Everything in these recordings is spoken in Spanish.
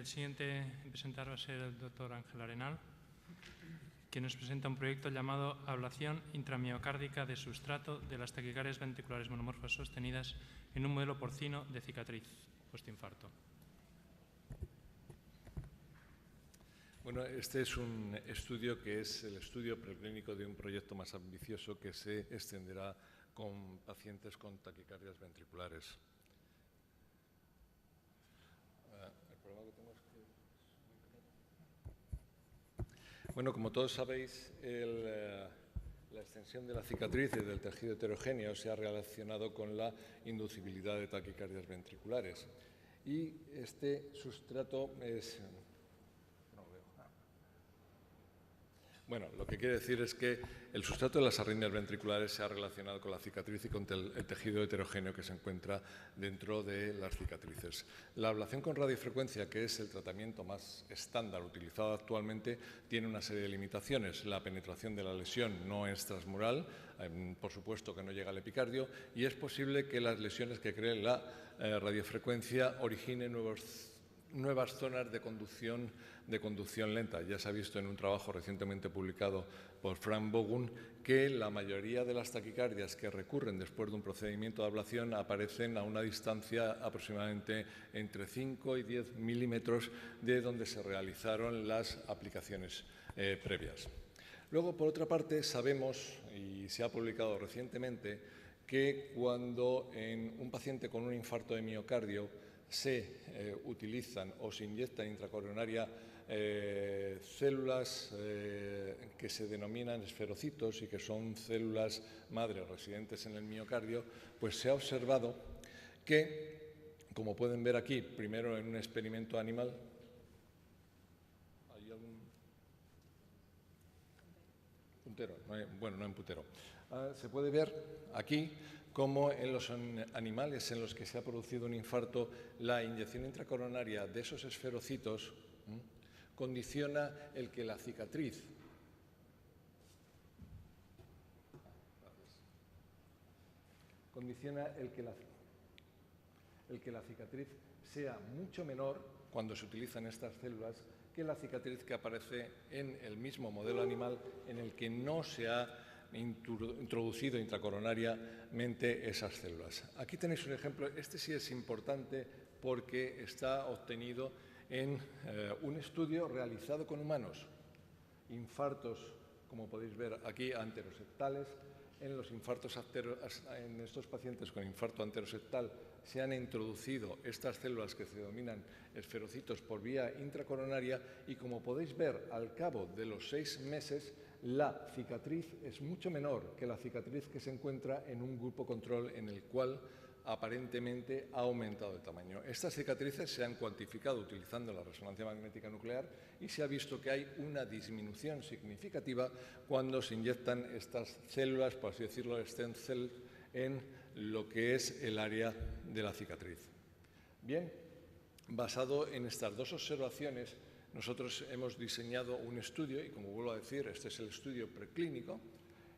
El siguiente en presentar va a ser el doctor Ángel Arenal, que nos presenta un proyecto llamado Ablación intramiocárdica de sustrato de las taquicardias ventriculares monomorfas sostenidas en un modelo porcino de cicatriz postinfarto. Bueno, este es un estudio que es el estudio preclínico de un proyecto más ambicioso que se extenderá con pacientes con taquicardias ventriculares. El problema que tengo es que... Bueno, como todos sabéis, la extensión de la cicatriz y del tejido heterogéneo se ha relacionado con la inducibilidad de taquicardias ventriculares. Y este sustrato es... Bueno, lo que quiere decir es que el sustrato de las arritmias ventriculares se ha relacionado con la cicatriz y con el tejido heterogéneo que se encuentra dentro de las cicatrices. La ablación con radiofrecuencia, que es el tratamiento más estándar utilizado actualmente, tiene una serie de limitaciones. La penetración de la lesión no es transmural, por supuesto que no llega al epicardio, y es posible que las lesiones que cree la radiofrecuencia originen nuevas zonas de conducción lenta. Ya se ha visto en un trabajo recientemente publicado por Frank Bogun que la mayoría de las taquicardias que recurren después de un procedimiento de ablación aparecen a una distancia aproximadamente entre 5 y 10 milímetros de donde se realizaron las aplicaciones previas. Luego, por otra parte, sabemos, y se ha publicado recientemente, que cuando en un paciente con un infarto de miocardio se utilizan o se inyectan intracoronaria células que se denominan esferocitos y que son células madre residentes en el miocardio, pues se ha observado que, como pueden ver aquí, primero en un experimento animal, ¿hay algún puntero? Bueno, no en puntero. Se puede ver aquí cómo en los animales en los que se ha producido un infarto, la inyección intracoronaria de esos esferocitos condiciona el que la cicatriz sea mucho menor cuando se utilizan estas células que la cicatriz que aparece en el mismo modelo animal en el que no se ha introducido intracoronariamente esas células. Aquí tenéis un ejemplo. Este sí es importante porque está obtenido en un estudio realizado con humanos. Infartos, como podéis ver aquí, anteroseptales. En estos pacientes con infarto anteroseptal se han introducido estas células que se denominan esferocitos por vía intracoronaria y, como podéis ver, al cabo de los 6 meses, la cicatriz es mucho menor que la cicatriz que se encuentra en un grupo control en el cual aparentemente ha aumentado de tamaño. Estas cicatrices se han cuantificado utilizando la resonancia magnética nuclear y se ha visto que hay una disminución significativa cuando se inyectan estas células, por así decirlo, stem cells, en lo que es el área de la cicatriz. Bien, basado en estas dos observaciones, nosotros hemos diseñado un estudio, y como vuelvo a decir, este es el estudio preclínico,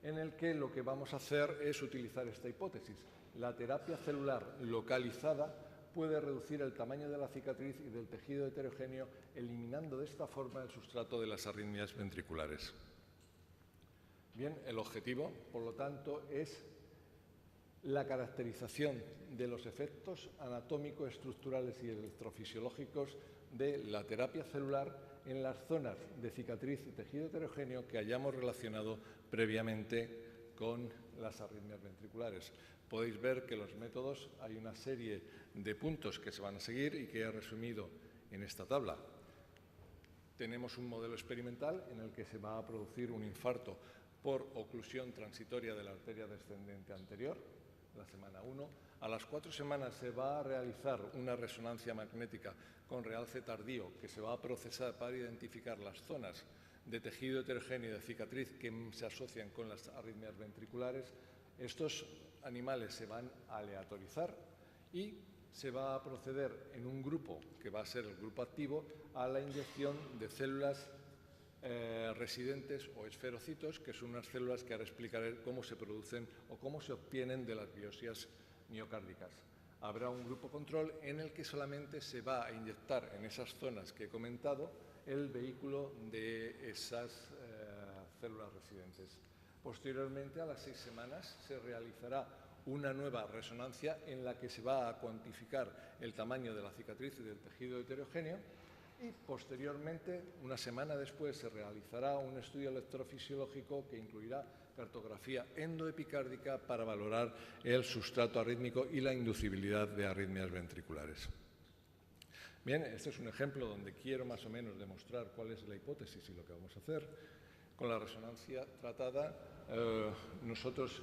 en el que lo que vamos a hacer es utilizar esta hipótesis. La terapia celular localizada puede reducir el tamaño de la cicatriz y del tejido heterogéneo, eliminando de esta forma el sustrato de las arritmias ventriculares. Bien, el objetivo, por lo tanto, es la caracterización de los efectos anatómicos, estructurales y electrofisiológicos de la terapia celular en las zonas de cicatriz y tejido heterogéneo que hayamos relacionado previamente con las arritmias ventriculares. Podéis ver que los métodos, hay una serie de puntos que se van a seguir y que he resumido en esta tabla. Tenemos un modelo experimental en el que se va a producir un infarto por oclusión transitoria de la arteria descendente anterior, la semana 1. A las 4 semanas se va a realizar una resonancia magnética con realce tardío que se va a procesar para identificar las zonas de tejido heterogéneo y de cicatriz que se asocian con las arritmias ventriculares. Estos animales se van a aleatorizar y se va a proceder en un grupo, que va a ser el grupo activo, a la inyección de células residentes o esferocitos, que son unas células que ahora explicaré cómo se producen o cómo se obtienen de las biopsias miocárdicas. Habrá un grupo control en el que solamente se va a inyectar en esas zonas que he comentado el vehículo de esas células residentes. Posteriormente, a las 6 semanas, se realizará una nueva resonancia en la que se va a cuantificar el tamaño de la cicatriz y del tejido heterogéneo y, posteriormente, una semana después, se realizará un estudio electrofisiológico que incluirá cartografía endoepicárdica para valorar el sustrato arrítmico y la inducibilidad de arritmias ventriculares. Bien, este es un ejemplo donde quiero más o menos demostrar cuál es la hipótesis y lo que vamos a hacer. Con la resonancia tratada, nosotros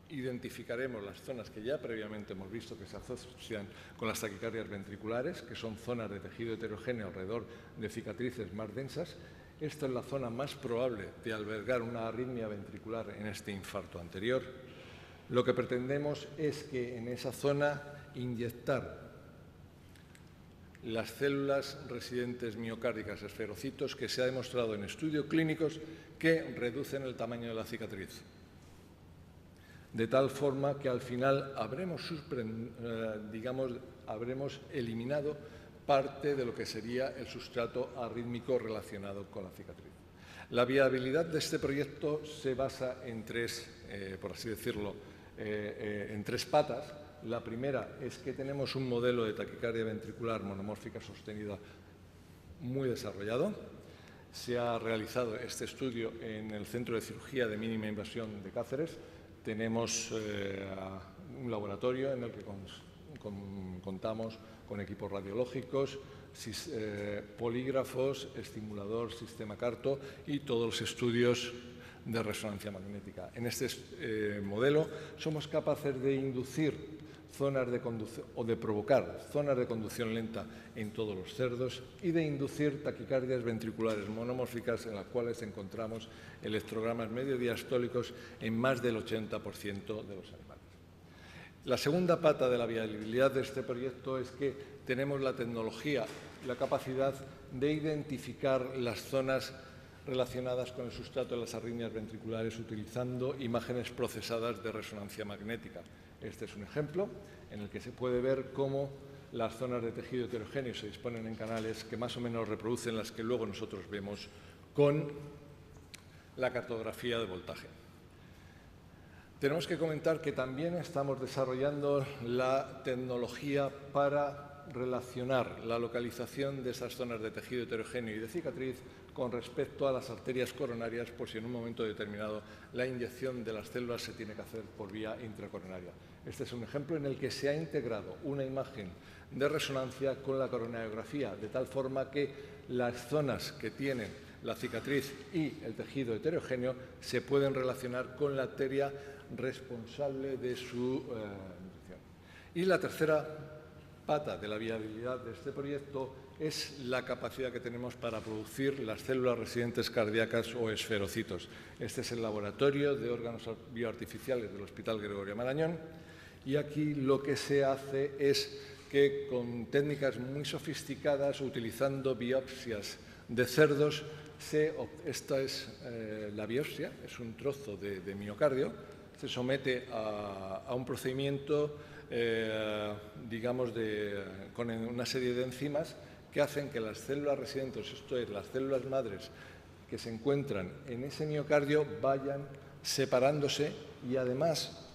identificaremos las zonas que ya previamente hemos visto que se asocian con las taquicardias ventriculares, que son zonas de tejido heterogéneo alrededor de cicatrices más densas. Esta es la zona más probable de albergar una arritmia ventricular en este infarto anterior. Lo que pretendemos es que en esa zona inyectar las células residentes miocárdicas esferocitos que se ha demostrado en estudios clínicos que reducen el tamaño de la cicatriz. De tal forma que al final habremos eliminado parte de lo que sería el sustrato arrítmico relacionado con la cicatriz. La viabilidad de este proyecto se basa en tres, por así decirlo, en tres patas. La primera es que tenemos un modelo de taquicardia ventricular monomórfica sostenida muy desarrollado. Se ha realizado este estudio en el Centro de Cirugía de Mínima Invasión de Cáceres. Tenemos un laboratorio en el que contamos con equipos radiológicos, polígrafos, estimulador, sistema CARTO y todos los estudios de resonancia magnética. En este modelo somos capaces de inducir zonas de conducción o de provocar zonas de conducción lenta en todos los cerdos y de inducir taquicardias ventriculares monomórficas en las cuales encontramos electrogramas mediodiastólicos en más del 80% de los animales. La segunda pata de la viabilidad de este proyecto es que tenemos la tecnología y la capacidad de identificar las zonas relacionadas con el sustrato de las arritmias ventriculares utilizando imágenes procesadas de resonancia magnética. Este es un ejemplo en el que se puede ver cómo las zonas de tejido heterogéneo se disponen en canales que más o menos reproducen las que luego nosotros vemos con la cartografía de voltaje. Tenemos que comentar que también estamos desarrollando la tecnología para relacionar la localización de esas zonas de tejido heterogéneo y de cicatriz con respecto a las arterias coronarias, por si en un momento determinado la inyección de las células se tiene que hacer por vía intracoronaria. Este es un ejemplo en el que se ha integrado una imagen de resonancia con la coronariografía, de tal forma que las zonas que tienen la cicatriz y el tejido heterogéneo se pueden relacionar con la arteria responsable de su nutrición. Y la tercera pata de la viabilidad de este proyecto es la capacidad que tenemos para producir las células residentes cardíacas o esferocitos. Este es el laboratorio de órganos bioartificiales del Hospital Gregorio Marañón y aquí lo que se hace es que con técnicas muy sofisticadas, utilizando biopsias de cerdos, esta es la biopsia, es un trozo de miocardio, se somete a un procedimiento, con una serie de enzimas que hacen que las células residentes, esto es, las células madres que se encuentran en ese miocardio, vayan separándose y además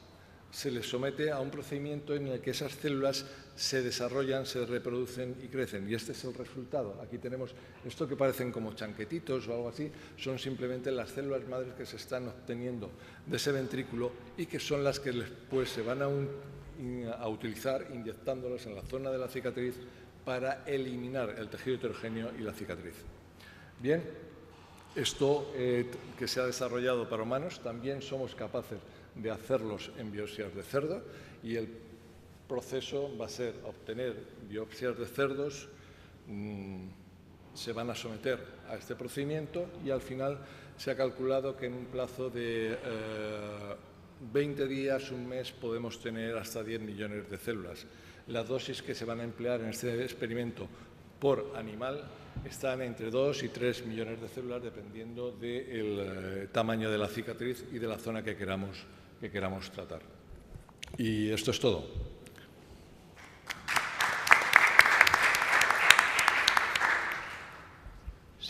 se les somete a un procedimiento en el que esas células se desarrollan, se reproducen y crecen. Y este es el resultado. Aquí tenemos esto que parecen como chanquetitos o algo así, son simplemente las células madres que se están obteniendo de ese ventrículo y que son las que después se van a utilizar inyectándolas en la zona de la cicatriz para eliminar el tejido heterogéneo y la cicatriz. Bien, esto que se ha desarrollado para humanos, también somos capaces de hacerlos en biopsias de cerdo y el proceso va a ser obtener biopsias de cerdos, se van a someter a este procedimiento y al final se ha calculado que en un plazo de 20 días, un mes, podemos tener hasta 10 millones de células. Las dosis que se van a emplear en este experimento por animal están entre 2 y 3 millones de células, dependiendo del tamaño de la cicatriz y de la zona que queramos tratar. Y esto es todo.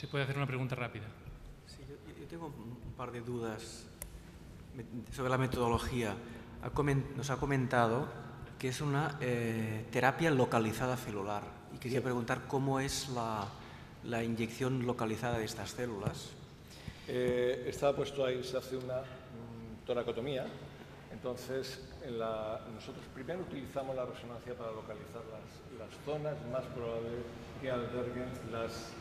Si puede hacer una pregunta rápida. Sí, yo tengo un par de dudas sobre la metodología. Nos ha comentado que es una terapia localizada celular y quería preguntar cómo es la inyección localizada de estas células. Está puesto ahí, se hace una toracotomía. Entonces, nosotros primero utilizamos la resonancia para localizar las zonas más probables que alberguen las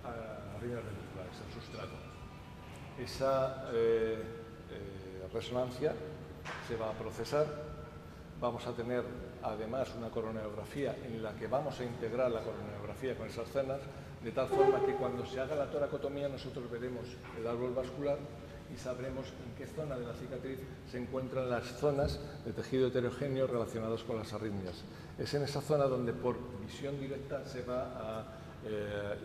arritmias ventriculares, el sustrato. Esa resonancia se va a procesar. Vamos a tener además una coronariografía en la que vamos a integrar la coronariografía con esas zonas, de tal forma que cuando se haga la toracotomía nosotros veremos el árbol vascular y sabremos en qué zona de la cicatriz se encuentran las zonas de tejido heterogéneo relacionadas con las arritmias. Es en esa zona donde por visión directa se va a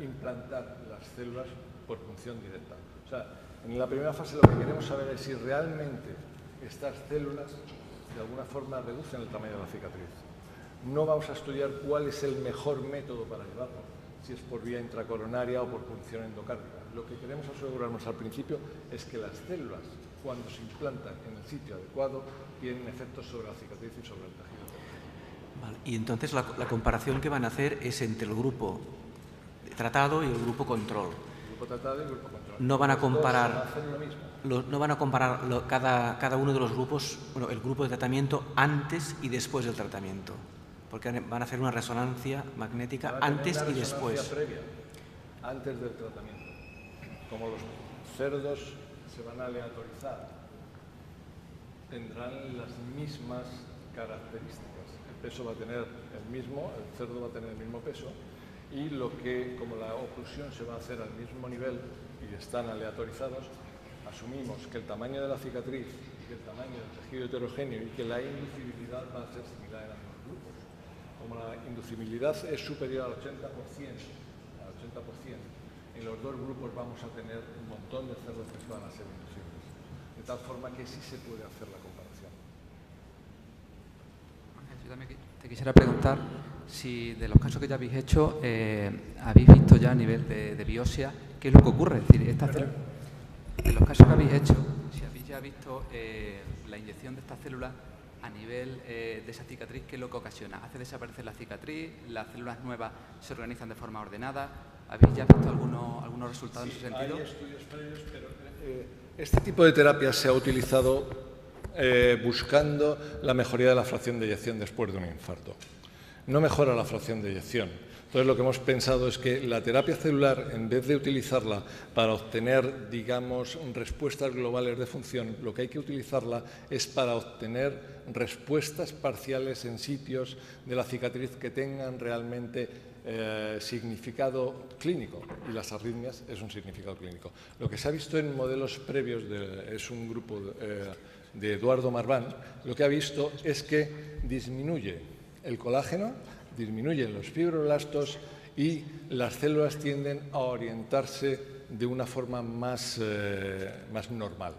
implantar las células por punción directa. O sea, en la primera fase lo que queremos saber es si realmente estas células de alguna forma reducen el tamaño de la cicatriz. No vamos a estudiar cuál es el mejor método para llevarlo, si es por vía intracoronaria o por punción endocárdica. Lo que queremos asegurarnos al principio es que las células, cuando se implantan en el sitio adecuado, tienen efectos sobre la cicatriz y sobre el tejido. Vale. Y entonces la comparación que van a hacer es entre el grupo tratado y el grupo control. El grupo tratado y el grupo control. No van a comparar, no van a comparar cada uno de los grupos, bueno, el grupo de tratamiento antes y después del tratamiento, porque van a hacer una resonancia magnética antes y después. Previa, antes del tratamiento. Como los cerdos se van a aleatorizar, tendrán las mismas características. El peso va a tener el mismo, el cerdo va a tener el mismo peso, y como la oclusión se va a hacer al mismo nivel y están aleatorizados, asumimos que el tamaño de la cicatriz y que el tamaño del tejido heterogéneo y que la inducibilidad va a ser similar en ambos grupos. Como la inducibilidad es superior al 80%, en los dos grupos vamos a tener un montón de cerdos que van a ser inducibles. De tal forma que sí se puede hacer la comparación. Yo también te quisiera preguntar si de los casos que ya habéis hecho, habéis visto ya a nivel de biopsia qué es lo que ocurre. Es decir, de los casos que habéis hecho, si habéis ya visto la inyección de estas células a nivel de esa cicatriz, ¿qué es lo que ocasiona? ¿Hace desaparecer la cicatriz? ¿Las células nuevas se organizan de forma ordenada? ¿Habéis ya visto algunos resultados en ese sentido? Hay estudios previos, pero este tipo de terapia se ha utilizado buscando la mejoría de la fracción de eyección después de un infarto. No mejora la fracción de eyección. Entonces, lo que hemos pensado es que la terapia celular, en vez de utilizarla para obtener, digamos, respuestas globales de función, lo que hay que utilizarla es para obtener respuestas parciales en sitios de la cicatriz que tengan realmente significado clínico, y las arritmias es un significado clínico. Lo que se ha visto en modelos previos, es un grupo de Eduardo Marván, lo que ha visto es que disminuye el colágeno, disminuyen los fibroblastos y las células tienden a orientarse de una forma más normal.